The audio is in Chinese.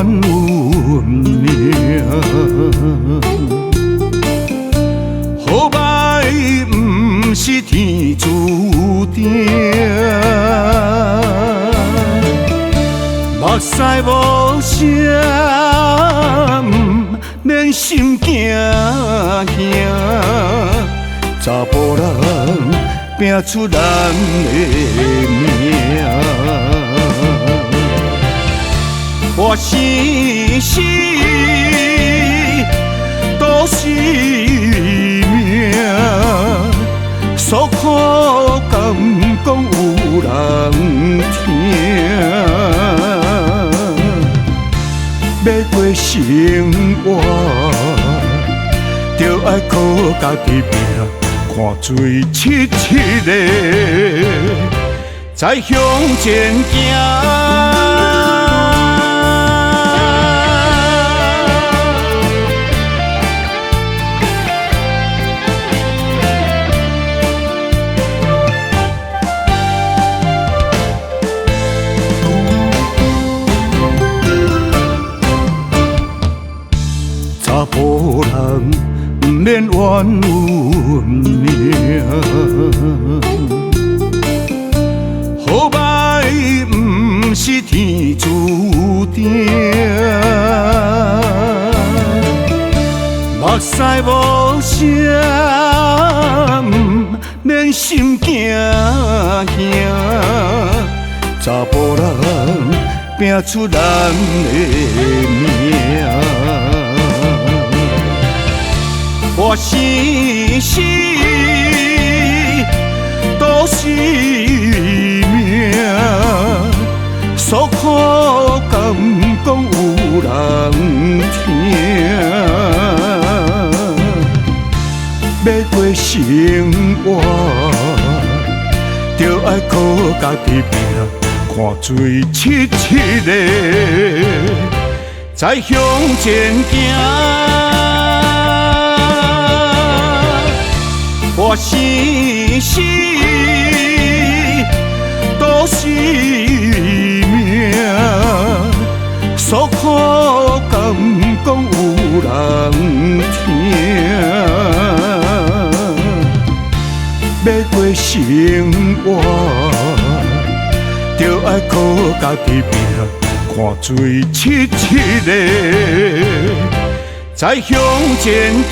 运命。好歹不是天注定，目屎无声，不免心惊惊。查甫人拼出咱的命，我生死都是命，诉苦甘讲有人听。要过生活，就爱靠家己拼。看水凄凄的，再向前行。查甫人不免怨运命，好歹不是天注定。目屎无声，不免心惊惊。查甫人拼出咱的命。我生死都是命，诉苦甘讲有人听。要过生活，就爱靠家己拼。看水凄凄的，再向前行。我生死都是命，诉苦甘讲有人听。要过生活，就爱靠家己拼。看水凄凄的，再向前行。